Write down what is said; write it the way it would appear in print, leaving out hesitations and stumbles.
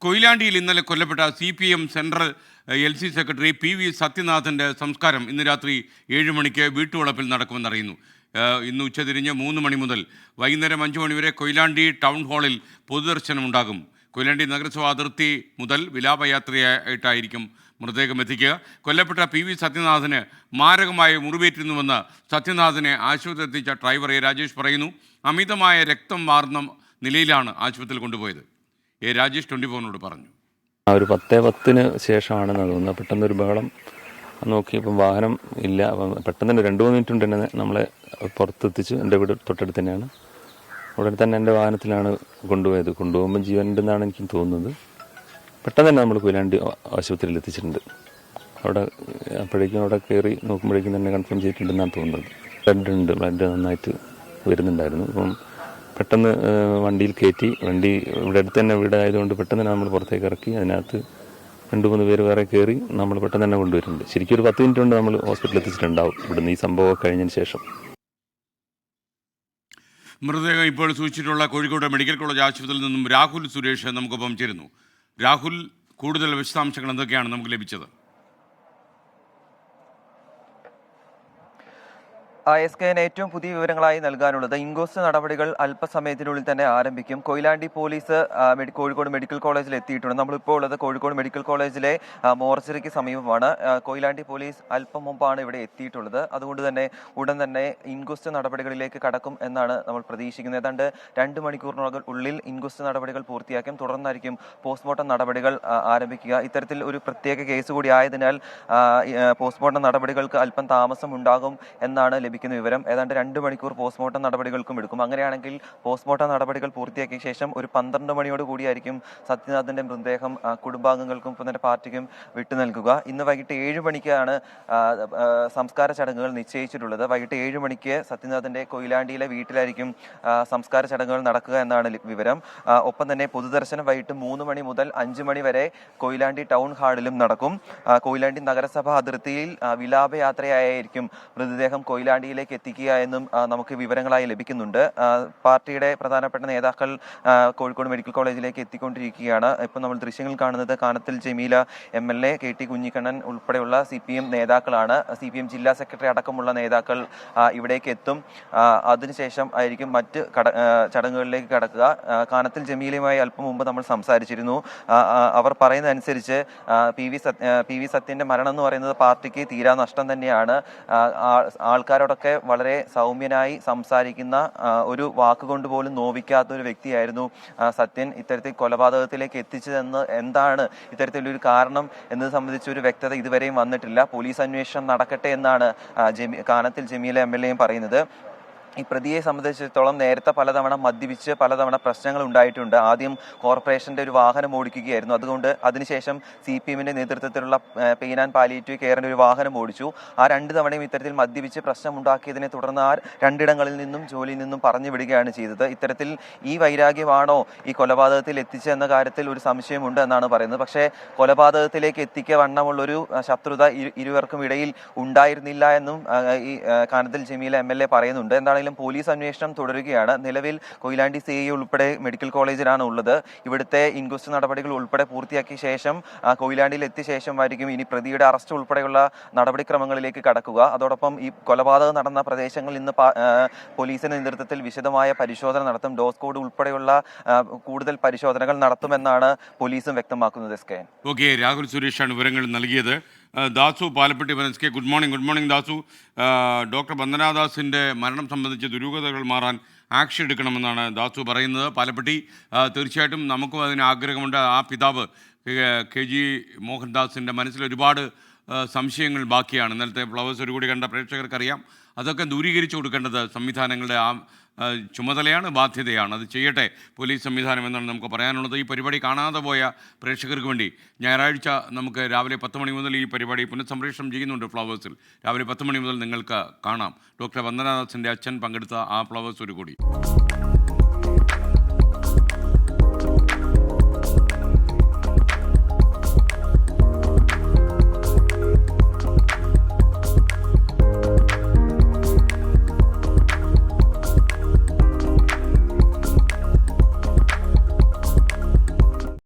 കൊയിലാണ്ടിയിൽ ഇന്നലെ കൊല്ലപ്പെട്ട CPM central LC secretary PV സത്യനാഥൻ്റെ സംസ്കാരം ഇന്ന് രാത്രി 7 മണിക്ക് വീട്ടുവളപ്പിൽ നടക്കുമെന്നറിയുന്നു. ഇന്ന് ഉച്ചതിരിഞ്ഞ് 3 മണി മുതൽ വൈകുന്നേരം 5 മണി വരെ കൊയിലാണ്ടി ടൗൺ ഹാളിൽ പൊതുദർശനം ഉണ്ടാകും. കൊയിലാണ്ടി നഗരസഭാ അതിർത്തി മുതൽ വിലാപയാത്രയായിട്ടായിരിക്കും മൃതദേഹം എത്തിക്കുക. കൊല്ലപ്പെട്ട PV സത്യനാഥന് മാരകമായ മുറിവേറ്റിരുന്നുവെന്ന് സത്യനാഥനെ ആശുപത്രിയിൽ എത്തിച്ച ഡ്രൈവർ A. രാജേഷ് പറയുന്നു. അമിതമായ രക്തം വാർന്ന നിലയിലാണ് ആശുപത്രിയിൽ കൊണ്ടുപോയത്. A. രാജേഷ് 24 പറഞ്ഞു. ഒരു 10:10 ശേഷമാണ് തോന്നുന്നത്. പെട്ടെന്നൊരു ബഹളം നോക്കിയപ്പം വാഹനം ഇല്ല. പെട്ടെന്ന് തന്നെ 2-3 മിനിറ്റ് കൊണ്ട് തന്നെ നമ്മളെ പുറത്തെത്തിച്ചു. എൻ്റെ വീട് തൊട്ടടുത്ത് തന്നെയാണ്. ഉടനെ തന്നെ എൻ്റെ വാഹനത്തിലാണ് കൊണ്ടുപോയത്. കൊണ്ടുപോകുമ്പോൾ ജീവൻ ഉണ്ടെന്നാണ് എനിക്ക് തോന്നുന്നത്. പെട്ടെന്ന് തന്നെ നമ്മൾ കൊയിലാണ്ടി ആശുപത്രിയിൽ എത്തിച്ചിട്ടുണ്ട്. അവിടെ കയറി നോക്കുമ്പോഴേക്കും തന്നെ കൺഫേം ചെയ്തിട്ടുണ്ടെന്നാണ് തോന്നുന്നത്. ബ്ലഡ് നന്നായിട്ട് വരുന്നുണ്ടായിരുന്നു. അപ്പം പെട്ടെന്ന് വണ്ടിയിൽ കയറ്റി. വണ്ടി ഇവിടെ അടുത്ത് തന്നെ വീടായതുകൊണ്ട് പെട്ടെന്ന് തന്നെ നമ്മൾ പുറത്തേക്ക് ഇറക്കി. അതിനകത്ത് 2-3 പേര് വേറെ കയറി നമ്മൾ പെട്ടെന്ന് തന്നെ കൊണ്ടുവരുന്നുണ്ട്. ശരിക്കും ഒരു 10 മിനിറ്റ് കൊണ്ട് നമ്മൾ ഹോസ്പിറ്റലിൽ എത്തിച്ചിട്ടുണ്ടാവും ഇവിടുന്ന് ഈ സംഭവം കഴിഞ്ഞതിന് ശേഷം. മൃതദേഹം ഇപ്പോൾ സൂക്ഷിച്ചിട്ടുള്ള കോഴിക്കോട് മെഡിക്കൽ കോളേജ് ആശുപത്രിയിൽ നിന്നും രാഹുൽ സുരേഷ് നമുക്കൊപ്പം ചേരുന്നു. രാഹുൽ, കൂടുതൽ വിശദാംശങ്ങൾ എന്തൊക്കെയാണ് നമുക്ക് ലഭിച്ചത്? SKN ഏറ്റവും പുതിയ വിവരങ്ങളായി നൽകാനുള്ളത് ഇൻക്വസ്റ്റ് നടപടികൾ അല്പസമയത്തിനുള്ളിൽ തന്നെ ആരംഭിക്കും. കൊയിലാണ്ടി പോലീസ് കോഴിക്കോട് മെഡിക്കൽ കോളേജിൽ എത്തിയിട്ടുണ്ട്. നമ്മളിപ്പോൾ ഉള്ളത് കോഴിക്കോട് മെഡിക്കൽ കോളേജിലെ മോർച്ചറിക്ക് സമീപമാണ്. കൊയിലാണ്ടി പോലീസ് അല്പം മുമ്പാണ് ഇവിടെ എത്തിയിട്ടുള്ളത്. അതുകൊണ്ട് തന്നെ ഉടൻ തന്നെ ഇൻക്വസ്റ്റ് നടപടികളിലേക്ക് കടക്കും എന്നാണ് നമ്മൾ പ്രതീക്ഷിക്കുന്നത്. ഏതാണ്ട് 2 മണിക്കൂറിനുള്ളിൽ ഇൻക്വസ്റ്റ് നടപടികൾ പൂർത്തിയാക്കും. തുടർന്നായിരിക്കും പോസ്റ്റ്മോർട്ടം നടപടികൾ ആരംഭിക്കുക. ഇത്തരത്തിൽ ഒരു പ്രത്യേക കേസ് കൂടി ആയതിനാൽ പോസ്റ്റ്മോർട്ടം നടപടികൾക്ക് അല്പം താമസം ഉണ്ടാകും എന്നാണ് ലഭിക്കുന്ന വിവരം. ഏതാണ്ട് 2 മണിക്കൂർ പോസ്റ്റ്മോർട്ടം നടപടികൾക്കും എടുക്കും. അങ്ങനെയാണെങ്കിൽ പോസ്റ്റ്മോർട്ടം നടപടികൾ പൂർത്തിയാക്കിയ ശേഷം ഒരു 12 മണിയോട് കൂടിയായിരിക്കും സത്യനാഥന്റെ മൃതദേഹം കുടുംബാംഗങ്ങൾക്കും പിന്നെ പാർട്ടിക്കും വിട്ടു നൽകുക. ഇന്ന് വൈകിട്ട് 7 മണിക്കാണ് സംസ്കാര ചടങ്ങുകൾ നിശ്ചയിച്ചിട്ടുള്ളത്. വൈകിട്ട് 7 മണിക്ക് സത്യനാഥന്റെ കൊയിലാണ്ടിയിലെ വീട്ടിലായിരിക്കും സംസ്കാര ചടങ്ങുകൾ നടക്കുക എന്നാണ് വിവരം. ഒപ്പം തന്നെ പൊതുദർശനം വൈകിട്ട് 3 മണി മുതൽ 5 മണി വരെ കൊയിലാണ്ടി ടൗൺ ഹാളിലും നടക്കും. കൊയിലാണ്ടി നഗരസഭ അതിർത്തിയിൽ വിലാപയാത്രയായിരിക്കും മൃതദേഹം കൊയിലാണ്ടിയിലേക്ക് എത്തിക്കുക എന്നും നമുക്ക് വിവരങ്ങളായി ലഭിക്കുന്നുണ്ട്. പാർട്ടിയുടെ പ്രധാനപ്പെട്ട നേതാക്കൾ കോഴിക്കോട് മെഡിക്കൽ കോളേജിലേക്ക് എത്തിക്കൊണ്ടിരിക്കുകയാണ്. ഇപ്പം നമ്മൾ ദൃശ്യങ്ങൾ കാണുന്നത് കാനത്തിൽ ജമീല MLA, KT കുഞ്ഞിക്കണ്ണൻ ഉൾപ്പെടെയുള്ള CPM നേതാക്കളാണ്. CPM ജില്ലാ സെക്രട്ടറി അടക്കമുള്ള നേതാക്കൾ ഇവിടേക്ക് എത്തും. അതിനുശേഷം ആയിരിക്കും മറ്റ് ചടങ്ങുകളിലേക്ക് കടക്കുക. കാനത്തിൽ ജമീലയുമായി അല്പം മുമ്പ് നമ്മൾ സംസാരിച്ചിരുന്നു. അവർ പറയുന്നതനുസരിച്ച് PV സത്യന്റെ മരണം എന്ന് പറയുന്നത് പാർട്ടിക്ക് തീരാ നഷ്ടം തന്നെയാണ്. ആൾക്കാരോടൊക്കെ വളരെ സൗമ്യനായി സംസാരിക്കുന്ന, ഒരു വാക്കുകൊണ്ട് പോലും നോവിക്കാത്ത ഒരു വ്യക്തിയായിരുന്നു സത്യൻ. ഇത്തരത്തിൽ കൊലപാതകത്തിലേക്ക് എത്തിച്ചതെന്ന് എന്താണ് ഇത്തരത്തിലൊരു കാരണം എന്നത് സംബന്ധിച്ച് ഒരു വ്യക്തത ഇതുവരെയും വന്നിട്ടില്ല. പോലീസ് അന്വേഷണം നടക്കട്ടെ എന്നാണ് കാനത്തിൽ ജമീല MLA പറയുന്നത്. ഈ പ്രതിയെ സംബന്ധിച്ചിടത്തോളം നേരത്തെ പലതവണ മദ്യപിച്ച് പലതവണ പ്രശ്നങ്ങൾ ഉണ്ടായിട്ടുണ്ട്. ആദ്യം കോർപ്പറേഷന്റെ ഒരു വാഹനം ഓടിക്കുകയായിരുന്നു. അതുകൊണ്ട് അതിനുശേഷം CPMന്റെ നേതൃത്വത്തിലുള്ള പെയിൻ ആൻഡ് പാലിയേറ്റീവ് കെയറിന്റെ ഒരു വാഹനം ഓടിച്ചു. ആ 2 തവണയും ഇത്തരത്തിൽ മദ്യപിച്ച് പ്രശ്നമുണ്ടാക്കിയതിനെ തുടർന്ന് ആ 2 ഇടങ്ങളിൽ നിന്നും ജോലിയിൽ നിന്നും പറഞ്ഞു വിടുകയാണ് ചെയ്തത്. ഇത്തരത്തിൽ ഈ വൈരാഗ്യമാണോ ഈ കൊലപാതകത്തിൽ എത്തിച്ചെന്ന കാര്യത്തിൽ ഒരു സംശയമുണ്ട് എന്നാണ് പറയുന്നത്. പക്ഷേ കൊലപാതകത്തിലേക്ക് എത്തിക്കുക വണ്ണമുള്ളൊരു ശത്രുത ഇരുവർക്കും ഇടയിൽ ഉണ്ടായിരുന്നില്ല എന്നും ഈ കാനത്തിൽ ജമീല MLA പറയുന്നുണ്ട്. എന്താണെങ്കിലും പോലീസ് അന്വേഷണം തുടരുകയാണ്. നിലവിൽ കൊയിലാണ്ടി CI ഉൾപ്പെടെ മെഡിക്കൽ കോളേജിലാണ് ഉള്ളത്. ഇവിടുത്തെ ഇൻക്വസ്റ്റ് നടപടികൾ ഉൾപ്പെടെ പൂർത്തിയാക്കിയ ശേഷം കൊയിലാണ്ടിയിൽ എത്തിയ ശേഷമായിരിക്കും ഇനി പ്രതിയുടെ അറസ്റ്റ് ഉൾപ്പെടെയുള്ള നടപടിക്രമങ്ങളിലേക്ക് കടക്കുക. അതോടൊപ്പം ഈ കൊലപാതകം നടന്ന പ്രദേശങ്ങളിൽ ഇന്ന് പോലീസിന്റെ നേതൃത്വത്തിൽ വിശദമായ പരിശോധന നടത്തും. ഡോസ് കോഡ് ഉൾപ്പെടെയുള്ള കൂടുതൽ പരിശോധനകൾ നടത്തുമെന്നാണ് പോലീസും വ്യക്തമാക്കുന്നത്. ഓക്കെ, രാഹുൽ സുരേഷാണ് വിവരങ്ങൾ നൽകിയത്. Dasu Palappetty വനസ്കെ, good morning Dasu. Doctor വന്ദനാദാസിൻ്റെ മരണം സംബന്ധിച്ച് ദുരൂഹതകൾ മാറാൻ ആക്ഷൻ എടുക്കണമെന്നാണ് ദാസു പറയുന്നത്. പാലപ്പെട്ടി, തീർച്ചയായിട്ടും നമുക്കും അതിന് ആഗ്രഹമുണ്ട്. ആ പിതാവ് KG മോഹൻദാസിൻ്റെ മനസ്സിൽ ഒരുപാട് സംശയങ്ങൾ ബാക്കിയാണ്. ഇന്നലത്തെ ഫ്ലവേഴ്സ് ഒരു കൂടി കണ്ട പ്രേക്ഷകർക്കറിയാം. അതൊക്കെ ദൂരീകരിച്ചു കൊടുക്കേണ്ടത് സംവിധാനങ്ങളുടെ ചുമതലയാണ്, ബാധ്യതയാണ്. അത് ചെയ്യട്ടെ പോലീസ് സംവിധാനം എന്നാണ് നമുക്ക് പറയാനുള്ളത്. ഈ പരിപാടി കാണാതെ പോയ പ്രേക്ഷകർക്ക് വേണ്ടി ഞായറാഴ്ച നമുക്ക് രാവിലെ 10 മണി മുതൽ ഈ പരിപാടി പുനഃസംപ്രേഷണം ചെയ്യുന്നുണ്ട് ഫ്ലവേഴ്സിൽ. രാവിലെ 10 മണി മുതൽ നിങ്ങൾക്ക് കാണാം. ഡോക്ടർ വന്ദനാദാസിൻ്റെ അച്ഛൻ പങ്കെടുത്ത ആ ഫ്ലവേഴ്സ് ഒരു കൂടി.